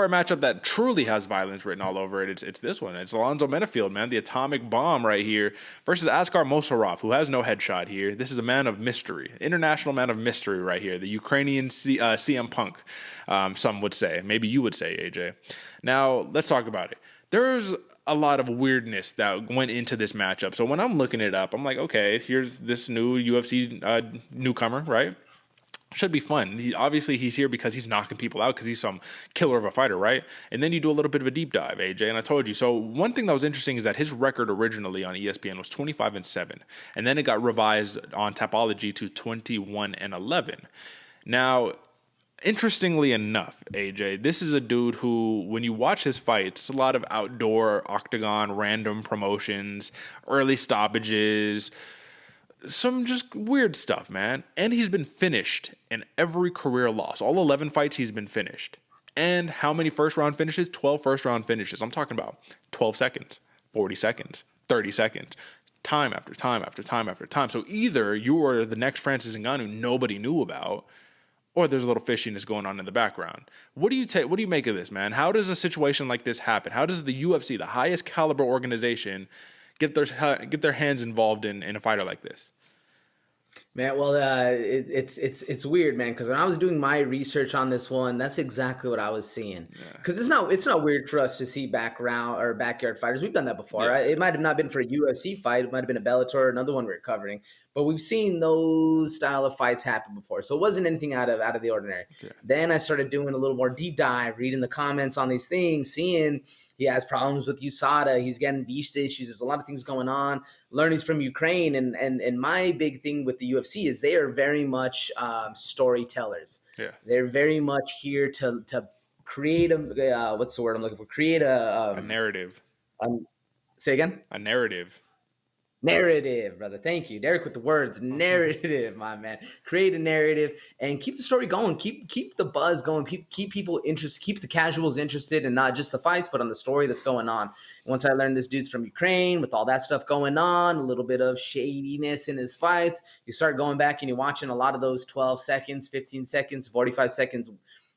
A matchup that truly has violence written all over it, it's this one. It's Alonzo Menifield, man, the atomic bomb right here, versus Askar Mozharov, who has no headshot here. This is a man of mystery, international man of mystery right here, the Ukrainian CM Punk, some would say. Maybe you would say, AJ. Now, let's talk about it. There's a lot of weirdness that went into this matchup. So when I'm looking it up, I'm like, okay, here's this new UFC newcomer, right? Should be fun. Obviously, he's here because he's knocking people out because he's some killer of a fighter, right? And then you do a little bit of a deep dive, AJ. And I told you. So one thing that was interesting is that his record originally on ESPN was 25-7, and then it got revised on Tapology to 21-11. Now, interestingly enough, AJ, this is a dude who, when you watch his fights, it's a lot of outdoor octagon, random promotions, early stoppages, some just weird stuff, man. And he's been finished in every career loss. All 11 fights he's been finished. And how many first round finishes? 12 first round finishes. I'm talking about 12 seconds, 40 seconds, 30 seconds, time after time after time after time. So either you are the next Francis Ngannou nobody knew about, or there's a little fishiness going on in the background. What do you make of this, man? How does a situation like this happen? How does the UFC, the highest caliber organization, get their hands involved in a fighter like this? Man, well, it's weird, man. Because when I was doing my research on this one, that's exactly what I was seeing. Because it's not weird for us to see background or backyard fighters. We've done that before. Yeah. Right? It might have not been for a UFC fight. It might have been a Bellator, another one we're covering. But we've seen those style of fights happen before, so it wasn't anything out of the ordinary. Yeah. Then I started doing a little more deep dive, reading the comments on these things, seeing he has problems with USADA. He's getting visa issues. There's a lot of things going on. Learnings from Ukraine. And my big thing with the UFC is they are very much storytellers. Yeah. They're very much here to create a, what's the word I'm looking for? Create a narrative. Say again? A narrative. Narrative, brother. Thank you, Derek, with the words. Narrative, my man. Create a narrative and keep the story going. Keep the buzz going. Keep people interested. Keep the casuals interested, and not just the fights, but on the story that's going on. Once I learned this dude's from Ukraine, with all that stuff going on, a little bit of shadiness in his fights, you start going back and you're watching a lot of those 12 seconds, 15 seconds, 45 seconds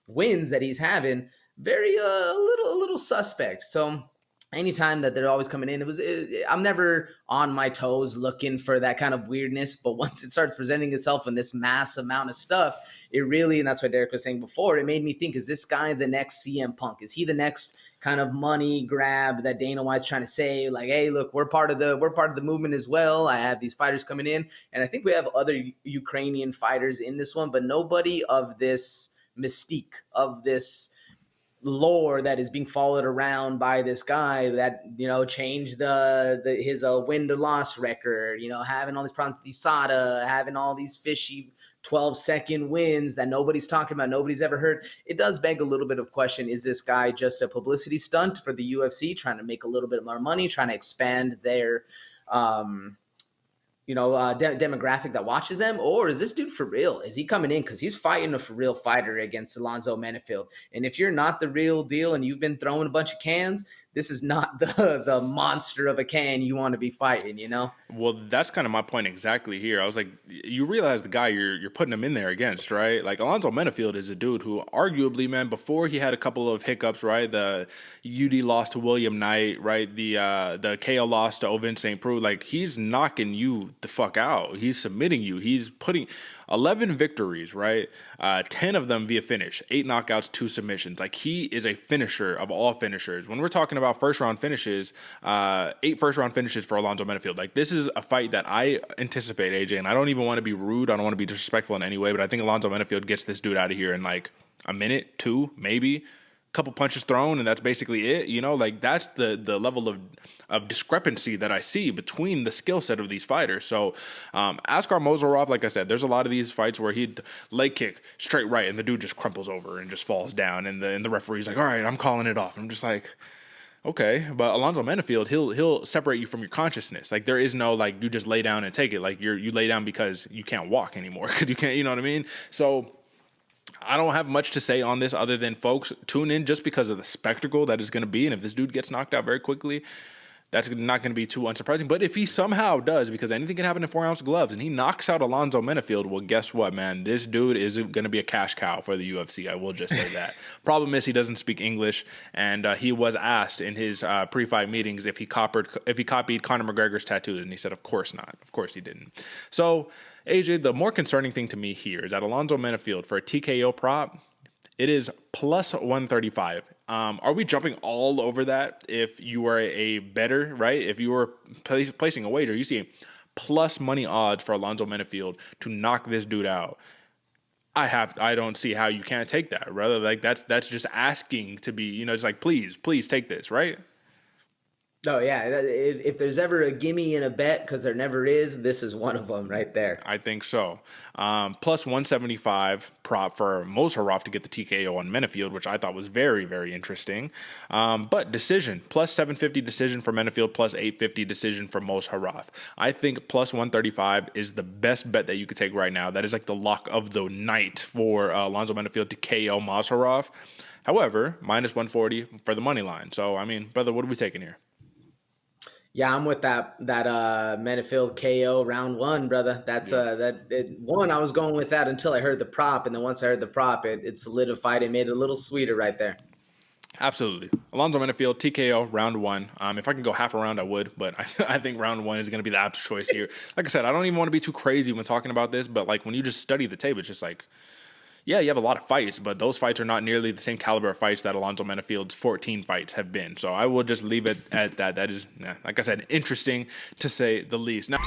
wins that he's having. Very a little suspect. So anytime that they're always coming in, I'm never on my toes looking for that kind of weirdness. But once it starts presenting itself in this mass amount of stuff, it really, and that's what Derek was saying before, it made me think, is this guy the next CM Punk? Is he the next kind of money grab that Dana White's trying to say, like, hey, look, we're part of the movement as well. I have these fighters coming in. And I think we have other Ukrainian fighters in this one, but nobody of this mystique, of this lore that is being followed around by this guy that, changed his win to loss record, having all these problems with USADA, having all these fishy 12-second wins that nobody's talking about, nobody's ever heard. It does beg a little bit of question. Is this guy just a publicity stunt for the UFC, trying to make a little bit more money, trying to expand their demographic that watches them? Or is this dude for real? Is he coming in because he's fighting a for real fighter against Alonzo Menifield? And if you're not the real deal and you've been throwing a bunch of cans, this is not the monster of a can you want to be fighting, Well, that's kind of my point exactly here. I was like, you realize the guy you're putting him in there against, right? Like, Alonzo Menifield is a dude who arguably, man, before he had a couple of hiccups, right? The UD loss to William Knight, right? The KO loss to Ovin St. Preux. Like, he's knocking you the fuck out. He's submitting you. He's putting 11 victories, right? 10 of them via finish, 8 knockouts, 2 submissions. Like, he is a finisher of all finishers. When we're talking about first round finishes, 8 first round finishes for Alonzo Menifield. Like, this is a fight that I anticipate, AJ, and I don't even want to be rude. I don't want to be disrespectful in any way, but I think Alonzo Menifield gets this dude out of here in like a minute, 2, maybe. Couple punches thrown, and that's basically it. Like, that's the level of discrepancy that I see between the skill set of these fighters. So Askar Mozharov, like I said, there's a lot of these fights where he'd leg kick straight right and the dude just crumples over and just falls down, and the referee's like, all right, I'm calling it off. I'm just like, okay. But Alonzo Menifield, he'll separate you from your consciousness. Like, there is no, like, you just lay down and take it. Like, you lay down because you can't walk anymore, because you can't, you know what I mean? So I don't have much to say on this other than, folks, tune in just because of the spectacle that is going to be. And if this dude gets knocked out very quickly, That's not going to be too unsurprising. But if he somehow does, because anything can happen in 4-ounce gloves, and he knocks out Alonzo Menifield, well, guess what, man? This dude is going to be a cash cow for the UFC. I will just say that. Problem is, he doesn't speak English, and he was asked in his pre-fight meetings if he copied Conor McGregor's tattoos, and he said, of course not. Of course he didn't. So, AJ, the more concerning thing to me here is that Alonzo Menifield, for a TKO prop, it is plus 135. Are we jumping all over that if you are a bettor, right? If you were placing a wager, you see plus money odds for Alonzo Menifield to knock this dude out. I don't see how you can't take that. Rather, like that's just asking to be, just like, please take this, right? Oh, yeah. If there's ever a gimme in a bet, because there never is, this is one of them right there. I think so. Plus 175 prop for Mozharov to get the TKO on Menifield, which I thought was very, very interesting. But decision, plus 750 decision for Menifield, plus 850 decision for Mozharov. I think plus 135 is the best bet that you could take right now. That is like the lock of the night for Alonzo Menifield to KO Mozharov. However, minus 140 for the money line. So, I mean, brother, what are we taking here? Yeah, I'm with that Menifield KO round one, brother. That's I was going with that until I heard the prop, and then once I heard the prop, it solidified. It made it a little sweeter right there. Absolutely. Alonzo Menifield, TKO, round one. If I can go half a round, I would, but I think round one is going to be the apt choice here. Like I said, I don't even want to be too crazy when talking about this, but like when you just study the tape, it's just like, yeah, you have a lot of fights, but those fights are not nearly the same caliber of fights that Alonzo Menifield's 14 fights have been. So I will just leave it at that. That is, like I said, interesting to say the least. Now,